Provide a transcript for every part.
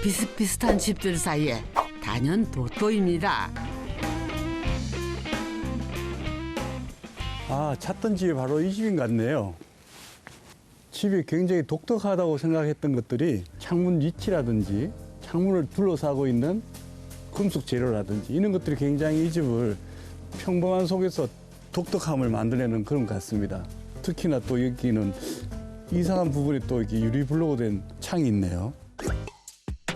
비슷비슷한 집들 사이에 단연 돋보입니다. 아, 찾던 집이 바로 이 집인 것 같네요. 집이 굉장히 독특하다고 생각했던 것들이 창문 위치라든지 창문을 둘러싸고 있는 금속 재료라든지 이런 것들이 굉장히 이 집을 평범한 속에서 독특함을 만들어내는 그런 것 같습니다. 특히나 또 여기는 이상한 부분이 또 이렇게 유리블록으로 된 창이 있네요.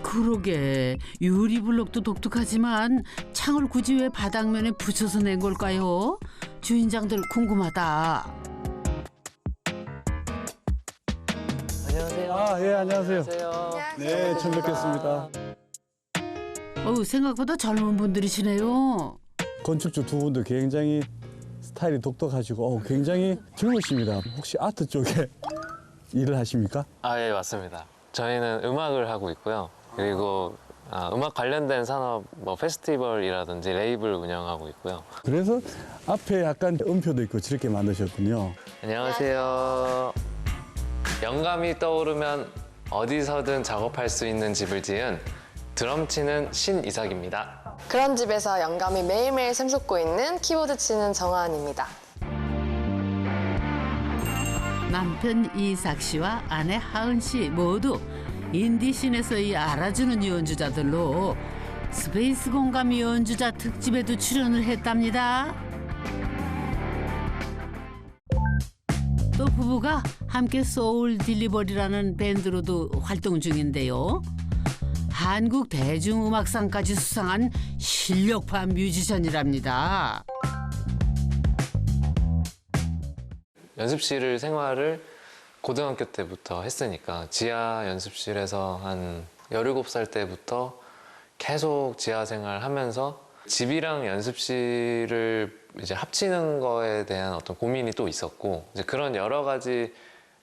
그러게 유리블록도 독특하지만 창을 굳이 왜 바닥면에 붙여서 낸 걸까요? 주인장들 궁금하다. 안녕하세요. 아, 예, 안녕하세요. 안녕하세요. 네, 처음 뵙겠습니다. 생각보다 젊은 분들이시네요. 건축주 두 분도 굉장히 스타일이 독특하시고 굉장히 젊으십니다. 혹시 아트 쪽에 일을 하십니까? 아, 예, 맞습니다. 저희는 음악을 하고 있고요. 그리고 음악 관련된 산업, 뭐 페스티벌이라든지 레이블 운영하고 있고요. 그래서 앞에 약간 음표도 있고 저렇게 만드셨군요. 안녕하세요. 영감이 떠오르면 어디서든 작업할 수 있는 집을 지은 드럼 치는 신이삭입니다. 그런 집에서 영감이 매일매일 샘솟고 있는 키보드 치는 정하은입니다. 남편 이삭 씨와 아내 하은 씨 모두 인디씬에서의 알아주는 연주자들로 스페이스 공감 연주자 특집에도 출연을 했답니다. 또 부부가 함께 소울 딜리버리라는 밴드로도 활동 중인데요. 한국 대중음악상까지 수상한 실력파 뮤지션이랍니다. 연습실 생활을 고등학교 때부터 했으니까 지하 연습실에서 한 17살 때부터 계속 지하 생활 하면서 집이랑 연습실을 이제 합치는 거에 대한 어떤 고민이 또 있었고 이제 그런 여러 가지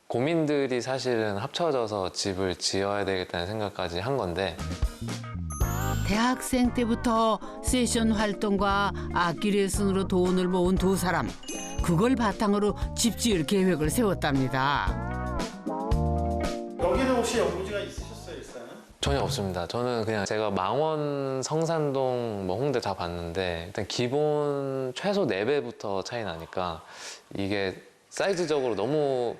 고민들이 사실은 합쳐져서 집을 지어야 되겠다는 생각까지 한 건데 대학생 때부터 세션 활동과 악기 레슨으로 돈을 모은 두 사람. 그걸 바탕으로 집 지을 계획을 세웠답니다. 여기는 혹시 연구지가 있으셨어요, 일단은? 전혀 없습니다. 저는 그냥 제가 망원, 성산동, 뭐 홍대 다 봤는데 일단 기본 최소 4배부터 차이 나니까 이게 사이즈적으로 너무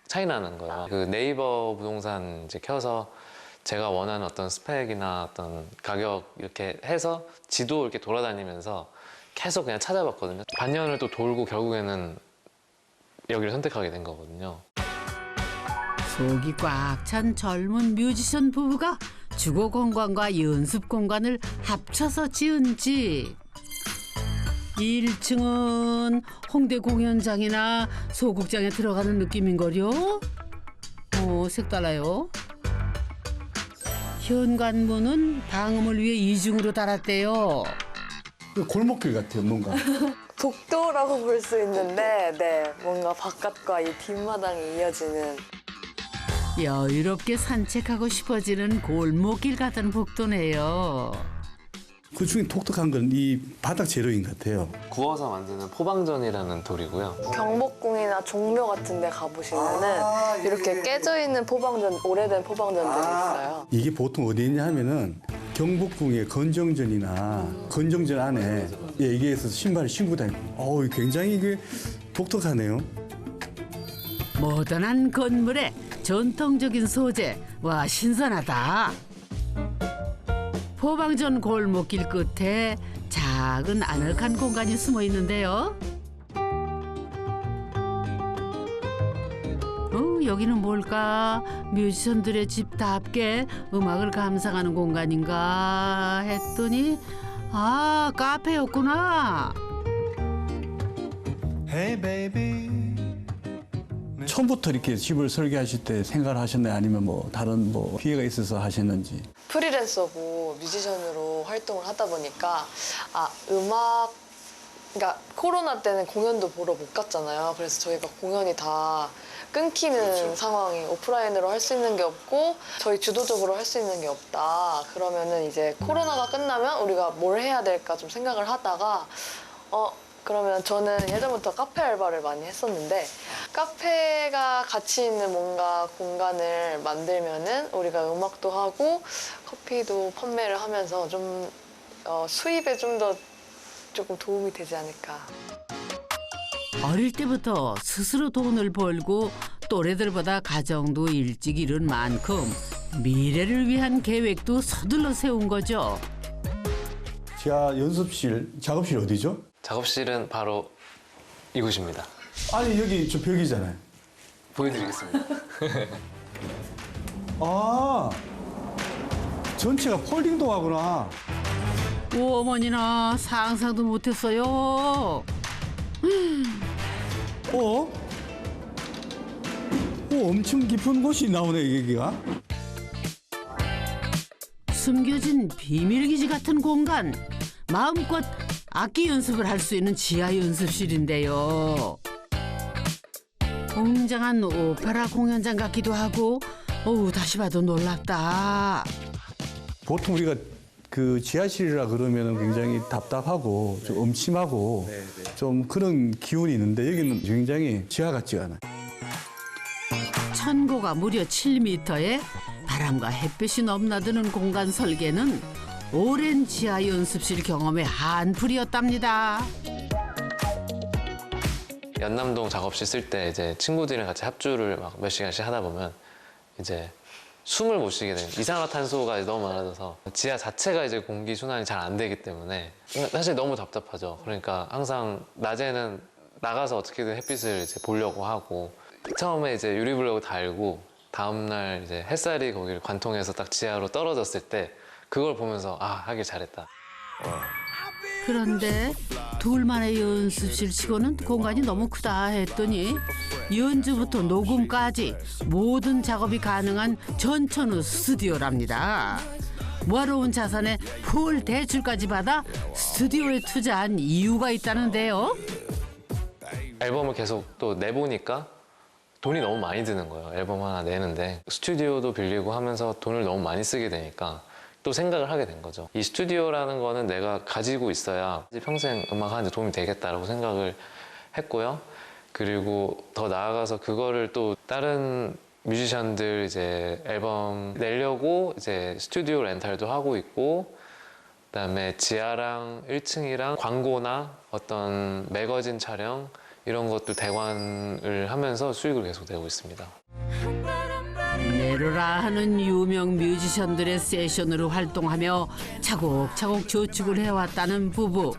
차이 나는 거예요. 그 네이버 부동산 이제 켜서 제가 원하는 어떤 스펙이나 어떤 가격 이렇게 해서 지도 이렇게 돌아다니면서 계속 그냥 찾아봤거든요. 반년을 또 돌고 결국에는 여기를 선택하게 된 거거든요. 속이 꽉 찬 젊은 뮤지션 부부가 주거 공간과 연습 공간을 합쳐서 지은 집. 1층은 홍대 공연장이나 소극장에 들어가는 느낌인걸요? 색달라요. 현관문은 방음을 위해 이중으로 달았대요. 골목길 같아요, 뭔가. 복도라고 볼 수 있는데 뭔가 바깥과 이 뒷마당이 이어지는 여유롭게 산책하고 싶어지는 골목길 같은 복도네요. 그 중에 독특한 건 이 바닥 재료인 것 같아요. 구워서 만드는 포방전이라는 돌이고요. 경복궁이나 종묘 같은 데 가보시면은 이렇게 깨져 있는 포방전, 오래된 포방전들이 있어요. 이게 보통 어디 있냐 하면은 경복궁의 건정전이나 건정전 안에 여기에서 신발을 신고 다니고 굉장히 이게 독특하네요. 모던한 건물에 전통적인 소재. 와, 신선하다. 포방전 골목길 끝에 작은 아늑한 공간이 숨어 있는데요. 여기는 뭘까? 뮤지션들의 집답게 음악을 감상하는 공간인가 했더니 카페였구나. Hey baby. 처음부터 이렇게 집을 설계하실 때 생각을 하셨나요? 아니면 뭐 다른 뭐 기회가 있어서 하셨는지? 프리랜서고 뮤지션으로 활동을 하다 보니까 그러니까 코로나 때는 공연도 보러 못 갔잖아요. 그래서 저희가 공연이 다 끊기는 상황이 오프라인으로 할 수 있는 게 없고 저희 주도적으로 할 수 있는 게 없다. 그러면은 이제 코로나가 끝나면 우리가 뭘 해야 될까 좀 생각을 하다가 그러면 저는 예전부터 카페 알바를 많이 했었는데 카페가 가치 있는 뭔가 공간을 만들면은 우리가 음악도 하고 커피도 판매를 하면서 좀 수입에 좀 더 조금 도움이 되지 않을까. 어릴 때부터 스스로 돈을 벌고 또래들보다 가정도 일찍 이룬 만큼 미래를 위한 계획도 서둘러 세운 거죠. 지하 연습실, 작업실 어디죠? 작업실은 바로 이곳입니다. 아니 여기 저 벽이잖아요. 보여드리겠습니다. 아, 전체가 폴딩도 하구나. 어머니나 상상도 못했어요. 어? 오, 엄청 깊은 곳이 나오네 여기가. 숨겨진 비밀기지 같은 공간. 마음껏 악기 연습을 할 수 있는 지하 연습실인데요. 웅장한 오페라 공연장 같기도 하고 다시 봐도 놀랍다. 보통 우리가 그 지하실이라 그러면 굉장히 답답하고 좀 음침하고 좀 그런 기운이 있는데 여기는 굉장히 지하 같지가 않아요. 천고가 무려 7m에 바람과 햇빛이 넘나드는 공간 설계는 오랜 지하 연습실 경험의 한풀이었답니다. 연남동 작업실 쓸 때 이제 친구들이랑 같이 합주를 막 몇 시간씩 하다 보면 이제 숨을 못 쉬게 돼요. 이산화탄소가 너무 많아져서 지하 자체가 이제 공기 순환이 잘 안 되기 때문에 사실 너무 답답하죠. 그러니까 항상 낮에는 나가서 어떻게든 햇빛을 이제 보려고 하고 처음에 이제 유리블럭을 달고 다음날 이제 햇살이 거기를 관통해서 딱 지하로 떨어졌을 때 그걸 보면서 아, 하길 잘했다. 그런데 둘만의 연습실 치고는 공간이 너무 크다 했더니 연주부터 녹음까지 모든 작업이 가능한 전천후 스튜디오랍니다. 모아놓은 자산의 풀 대출까지 받아 스튜디오에 투자한 이유가 있다는데요. 앨범을 계속 또 내보니까 돈이 너무 많이 드는 거예요. 앨범 하나 내는데 스튜디오도 빌리고 하면서 돈을 너무 많이 쓰게 되니까 또 생각을 하게 된 거죠. 이 스튜디오라는 거는 내가 가지고 있어야 평생 음악하는데 도움이 되겠다라고 생각을 했고요. 그리고 더 나아가서 그거를 또 다른 뮤지션들 이제 앨범 내려고 이제 스튜디오 렌탈도 하고 있고 그다음에 지하랑 1층이랑 광고나 어떤 매거진 촬영 이런 것도 대관을 하면서 수익을 계속 내고 있습니다. 내로라 하는 유명 뮤지션들의 세션으로 활동하며 차곡차곡 저축을 해왔다는 부부.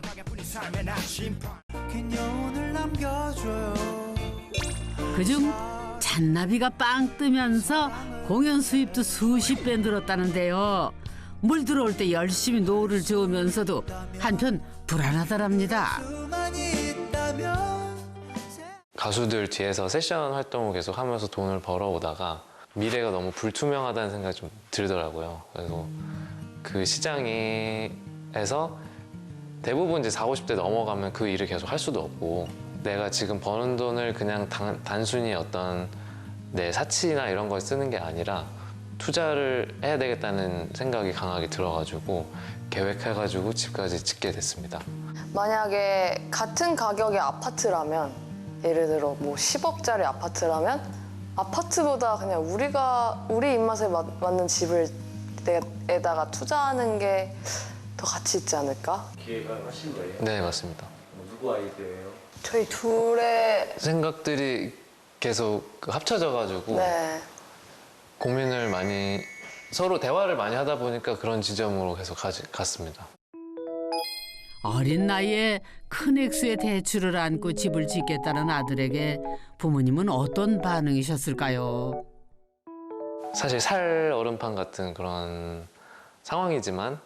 그중 잔나비가 빵 뜨면서 공연 수입도 수십 배 늘었다는데요. 물 들어올 때 열심히 노를 저으면서도 한편 불안하더랍니다. 가수들 뒤에서 세션 활동을 계속 하면서 돈을 벌어오다가 미래가 너무 불투명하다는 생각이 좀 들더라고요. 그래서 그 시장에서 대부분 이제 40, 50대 넘어가면 그 일을 계속 할 수도 없고 내가 지금 버는 돈을 그냥 단순히 어떤 내 사치나 이런 거에 쓰는 게 아니라 투자를 해야 되겠다는 생각이 강하게 들어가지고 계획해가지고 집까지 짓게 됐습니다. 만약에 같은 가격의 아파트라면 예를 들어 뭐 10억짜리 아파트라면 아파트보다 그냥 우리 입맛에 맞는 집을 에다가 투자하는 게 더 가치 있지 않을까? 기획을 하신 거예요? 네, 맞습니다. 누구 아이디어예요? 저희 둘의 생각들이 계속 합쳐져가지고 네. 고민을 많이 서로 대화를 많이 하다 보니까 그런 지점으로 계속 갔습니다. 어린 나이에 큰 액수의 대출을 안고 집을 짓겠다는 아들에게 부모님은 어떤 반응이셨을까요? 사실 살 얼음판 같은 그런 상황이지만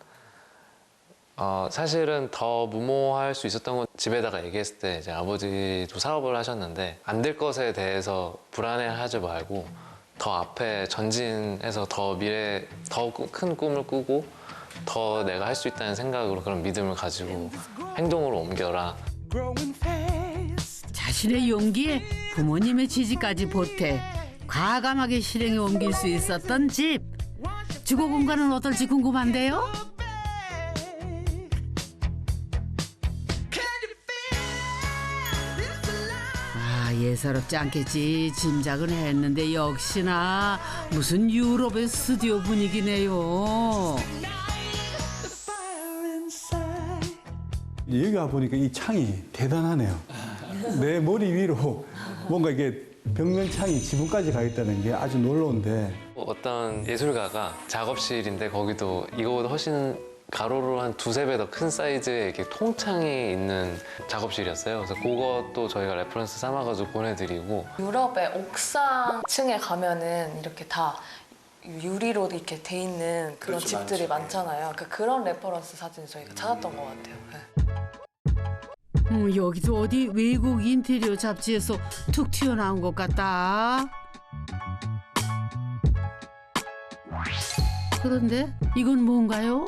사실은 더 무모할 수 있었던 건 집에다가 얘기했을 때 이제 아버지도 사업을 하셨는데 안 될 것에 대해서 불안해하지 말고 더 앞에 전진해서 더 미래 더 큰 꿈을 꾸고 더 내가 할 수 있다는 생각으로 그런 믿음을 가지고 행동으로 옮겨라. 자신의 용기에 부모님의 지지까지 보태 과감하게 실행에 옮길 수 있었던 집. 주거 공간은 어떨지 궁금한데요. 예사롭지 않겠지 짐작은 했는데 역시나 무슨 유럽의 스튜디오 분위기네요. 여기 와 보니까 이 창이 대단하네요. 내 머리 위로 뭔가 이게 벽면 창이 지붕까지 가 있다는 게 아주 놀라운데. 어떤 예술가가 작업실인데 거기도 이거보다 훨씬 가로로 한 두세 배 더 큰 사이즈의 이렇게 통창이 있는 작업실이었어요. 그래서 그것도 저희가 레퍼런스 삼아가지고 보내드리고. 유럽의 옥상층에 가면은 이렇게 다 유리로 이렇게 돼 있는 그런 집들이 많잖아요. 그러니까 그런 레퍼런스 사진 저희가 찾았던 것 같아요. 네. 여기도 어디 외국 인테리어 잡지에서 툭 튀어나온 것 같다. 그런데 이건 뭔가요?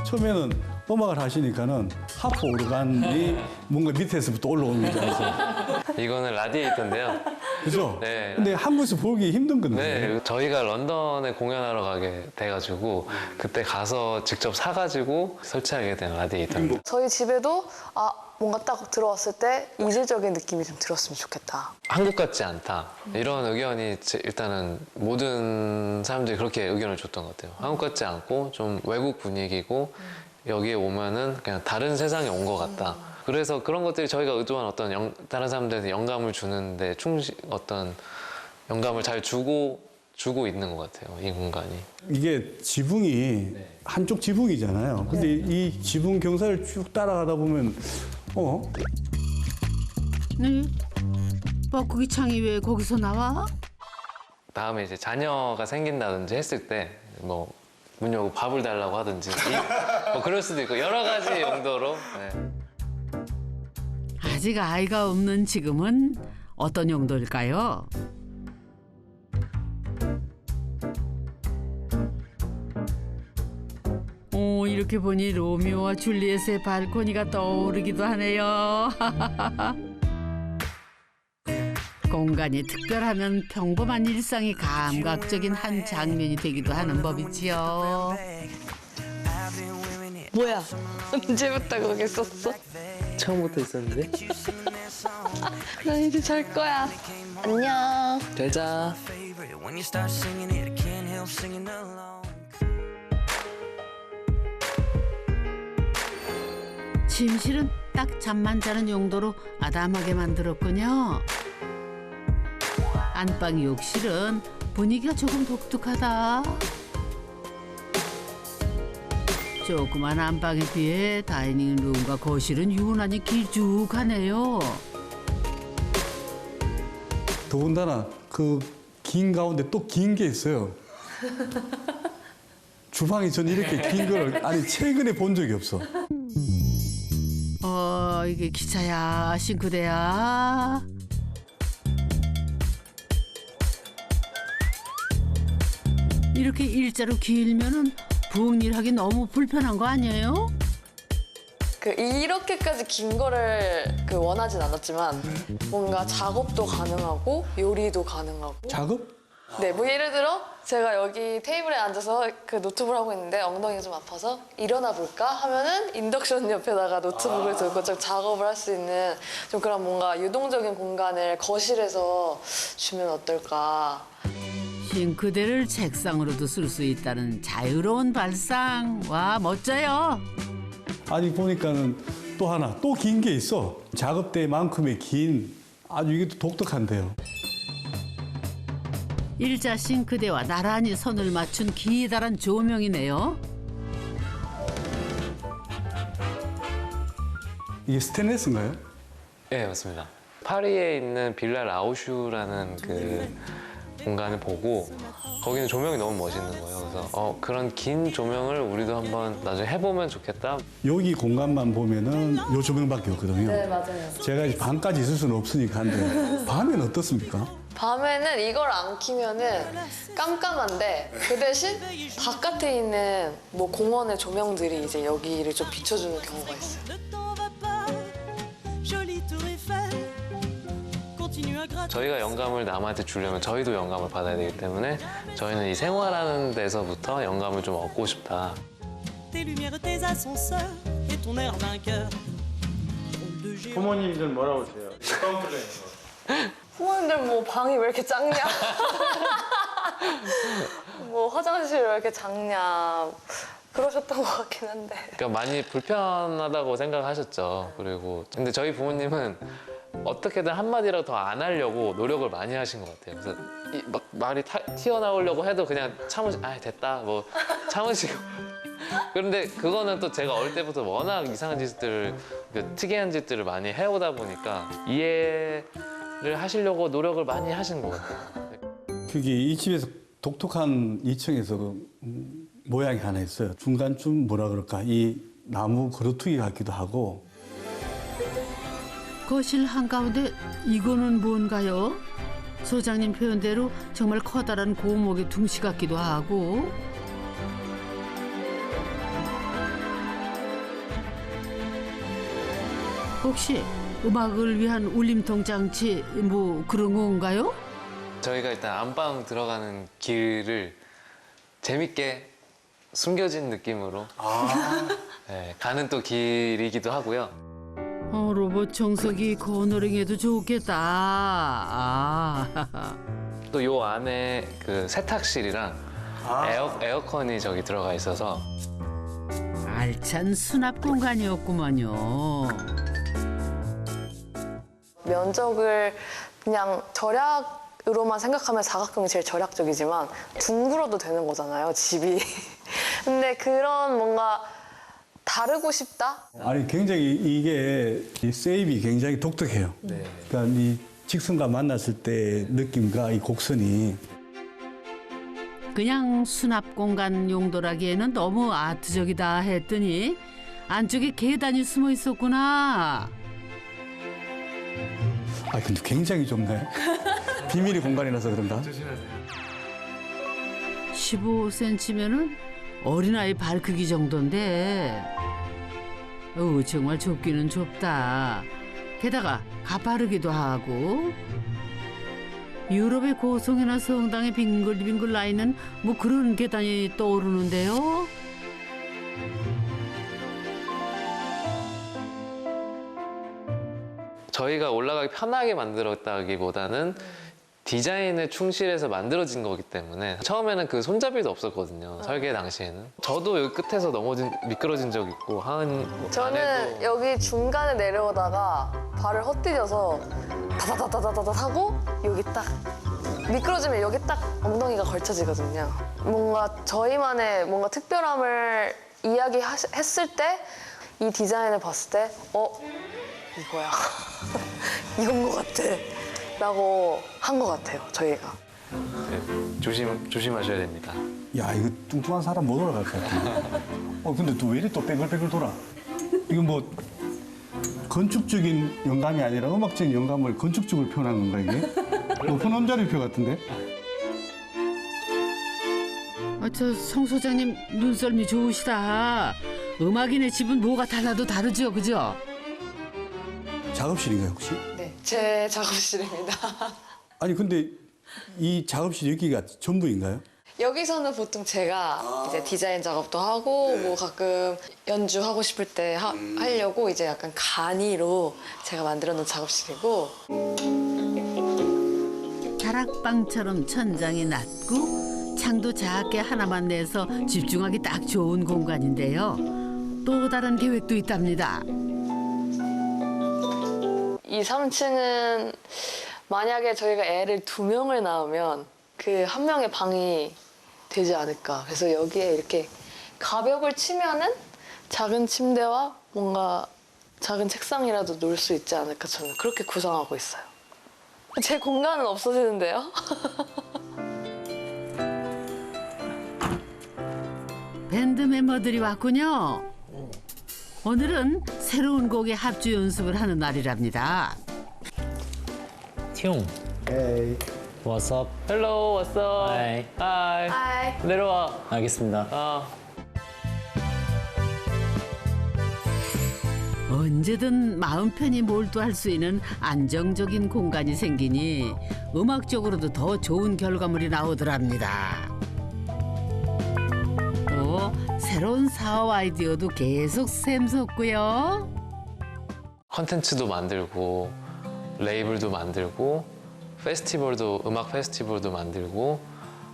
처음에는 음악을 하시니까는 하프 오르간이 뭔가 밑에서부터 올라오는 줄 알았어요. 이거는 라디에이터인데요. 그죠? 네. 근데 한국에서 보기 힘든 건데. 네, 저희가 런던에 공연하러 가게 돼가지고 그때 가서 직접 사가지고 설치하게 된 라디에이터입니다. 저희 집에도 뭔가 딱 들어왔을 때 이질적인 느낌이 좀 들었으면 좋겠다. 한국 같지 않다. 이런 의견이 일단은 모든 사람들이 그렇게 의견을 줬던 것 같아요. 한국 같지 않고 좀 외국 분위기고 여기에 오면은 그냥 다른 세상에 온 것 같다. 그래서 그런 것들이 저희가 의도한 어떤 다른 사람들한테 영감을 주는데 어떤 영감을 잘 주고 있는 것 같아요. 이 공간이. 이게 지붕이 한쪽 지붕이잖아요. 근데 이 지붕 경사를 쭉 따라가다 보면 네? 뻐꾸기 창이 왜 거기서 나와? 다음에 이제 자녀가 생긴다든지 했을 때 뭐 문 열고 밥을 달라고 하든지 뭐 그럴 수도 있고 여러 가지 용도로. 네. 아직 아이가 없는 지금은 어떤 용도일까요? 이렇게 보니 로미오와 줄리엣의 발코니가 떠오르기도 하네요. 공간이 특별하면 평범한 일상이 감각적인 한 장면이 되기도 하는 법이지요. 뭐야? 언제부터 거기 있었어? 처음부터 있었는데? 나 이제 잘 거야. 안녕. 잘 자. 침실은 딱 잠만 자는 용도로 아담하게 만들었군요. 안방 욕실은 분위기가 조금 독특하다. 조그만 안방에 비해 다이닝룸과 거실은 유난히 길쭉하네요. 더군다나 그 긴 가운데 또 긴 게 있어요. 주방이 전 이렇게 긴 걸 최근에 본 적이 없어. 이게 기차야, 싱크대야. 이렇게 일자로 길면은 부엌일하기 너무 불편한 거 아니에요? 이렇게까지 긴 거를 원하진 않았지만 뭔가 작업도 가능하고 요리도 가능하고. 작업? 네, 뭐 예를 들어 제가 여기 테이블에 앉아서 노트북을 하고 있는데 엉덩이가 좀 아파서 일어나 볼까 하면은 인덕션 옆에다가 노트북을 두고 좀 작업을 할 수 있는 좀 그런 뭔가 유동적인 공간을 거실에서 주면 어떨까. 싱크대를 책상으로도 쓸 수 있다는 자유로운 발상. 와, 멋져요. 아니 보니까는 또 하나 또 긴 게 있어. 작업대만큼의 긴 아주 이게 또 독특한데요. 일자 싱크대와 나란히 선을 맞춘 기다란 조명이네요. 이게 스테인리스인가요? 네, 맞습니다. 파리에 있는 빌라 라우슈라는 그 공간을 보고 거기는 조명이 너무 멋있는 거예요. 그래서 그런 긴 조명을 우리도 한번 나중에 해보면 좋겠다. 여기 공간만 보면은 요 조명밖에 없거든요. 네, 맞아요. 제가 이제 밤까지 있을 수는 없으니까 한데 밤엔 어떻습니까? 밤에는 이걸 안 켜면은 깜깜한데 그 대신 바깥에 있는 뭐 공원의 조명들이 이제 여기를 좀 비춰주는 경우가 있어요. 저희가 영감을 남한테 주려면 저희도 영감을 받아야 되기 때문에 저희는 이 생활하는 데서부터 영감을 좀 얻고 싶다. 부모님들 뭐라고 하세요? 어떤 플랜이에요? 부모님들 뭐 방이 왜 이렇게 작냐? 뭐 화장실 왜 이렇게 작냐? 그러셨던 것 같긴 한데. 그러니까 많이 불편하다고 생각하셨죠. 그리고 근데 저희 부모님은 어떻게든 한마디라도 더 안 하려고 노력을 많이 하신 것 같아요. 그래서 막 말이 튀어나오려고 해도 그냥 됐다 뭐 참으시고. 그런데 그거는 또 제가 어릴 때부터 워낙 이상한 짓들을, 특이한 짓들을 많이 해오다 보니까 이해를 하시려고 노력을 많이 하신 것 같아요. 그게 이 집에서 독특한 2층에서 모양이 하나 있어요. 중간쯤 뭐라 그럴까, 이 나무 그루트기 같기도 하고. 거실 한가운데 이거는 뭔가요? 소장님 표현대로 정말 커다란 고목의 둥시 같기도 하고. 혹시 음악을 위한 울림통 장치 뭐 그런 건가요? 저희가 일단 안방 들어가는 길을 재밌게 숨겨진 느낌으로 네, 가는 또 길이기도 하고요. 로봇 청소기 코너링에도 좋겠다. 또 요 안에 그 세탁실이랑 에어컨이 저기 들어가 있어서 알찬 수납 공간이었구먼요. 면적을 그냥 절약으로만 생각하면 사각형이 제일 절약적이지만 둥글어도 되는 거잖아요, 집이. 근데 그런 뭔가 다르고 싶다? 아니, 굉장히 이게 이 세입이 굉장히 독특해요. 네. 그러니까 이 직선과 만났을 때 느낌과 이 곡선이 그냥 수납 공간 용도라기에는 너무 아트적이다 했더니 안쪽에 계단이 숨어 있었구나. 아, 근데 굉장히 좁네. 비밀의 공간이라서 그런가? 15cm면은 어린아이 발 크기 정도인데 정말 좁기는 좁다. 게다가 가파르기도 하고 유럽의 고성이나 성당에 빙글빙글 나 있는 뭐 그런 계단이 떠오르는데요. 저희가 올라가기 편하게 만들었다기보다는 디자인에 충실해서 만들어진 거기 때문에 처음에는 그 손잡이도 없었거든요. 설계 당시에는. 저도 여기 끝에서 미끄러진 적 있고 하은 저는 안에도 여기 중간에 내려오다가 발을 헛디뎌서 다다다다다다 하고 여기 딱 미끄러지면 여기 딱 엉덩이가 걸쳐지거든요. 뭔가 저희만의 뭔가 특별함을 이야기했을 때 이 디자인을 봤을 때 이거야. 이건 것 같아. 라고 한 것 같아요, 저희가. 네, 조심하셔야 됩니다. 야, 이거 뚱뚱한 사람 못 올라갈 것 같아. 근데 또 왜 이리 또 뱅글뱅글 돌아? 이거 뭐 건축적인 영감이 아니라 음악적인 영감을 건축적으로 표현한 건가, 이게? 높은 엄자리표 같은데? 저 성 소장님 눈썰미 좋으시다. 음악인의 집은 뭐가 달라도 다르죠, 그죠? 작업실인가요, 혹시? 네, 제 작업실입니다. 아니, 근데 이 작업실 여기가 전부인가요? 여기서는 보통 제가 이제 디자인 작업도 하고 뭐 가끔 연주하고 싶을 때 하려고 이제 약간 간이로 제가 만들어 놓은 작업실이고. 다락방처럼 천장이 낮고 창도 작게 하나만 내서 집중하기 딱 좋은 공간인데요. 또 다른 계획도 있답니다. 이 3층은 만약에 저희가 애를 2명을 낳으면 그 한 명의 방이 되지 않을까. 그래서 여기에 이렇게 가벽을 치면은 작은 침대와 뭔가 작은 책상이라도 놓을 수 있지 않을까. 저는 그렇게 구성하고 있어요. 제 공간은 없어지는데요. 밴드 멤버들이 왔군요. 오늘은 새로운 곡의 합주 연습을 하는 날이랍니다. 형. 에이. What's up? Hello, what's up? Hi. Hi. Hi. 내려와. 알겠습니다. 언제든 마음 편히 몰두할 수 있는 안정적인 공간이 생기니 음악적으로도 더 좋은 결과물이 나오더랍니다. 또 새로운 사업 아이디어도 계속 샘솟고요. 컨텐츠도 만들고 레이블도 만들고 페스티벌도 음악 페스티벌도 만들고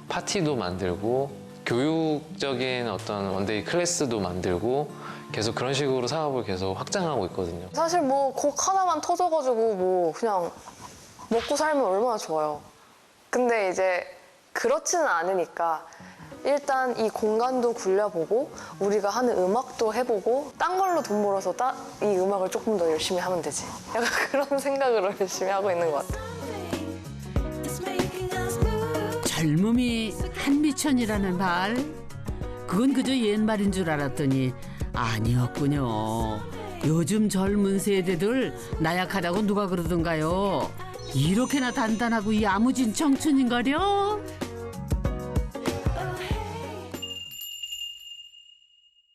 파티도 만들고 교육적인 어떤 원데이 클래스도 만들고 계속 그런 식으로 사업을 계속 확장하고 있거든요. 사실 뭐 곡 하나만 터져가지고 뭐 그냥 먹고 살면 얼마나 좋아요. 근데 이제 그렇지는 않으니까 일단 이 공간도 굴려보고 우리가 하는 음악도 해보고 딴 걸로 돈 벌어서 이 음악을 조금 더 열심히 하면 되지. 약간 그런 생각으로 열심히 하고 있는 것 같아요. 젊음이 한미천이라는 말, 그건 그저 옛말인 줄 알았더니 아니었군요. 요즘 젊은 세대들 나약하다고 누가 그러던가요? 이렇게나 단단하고 야무진 청춘인가요?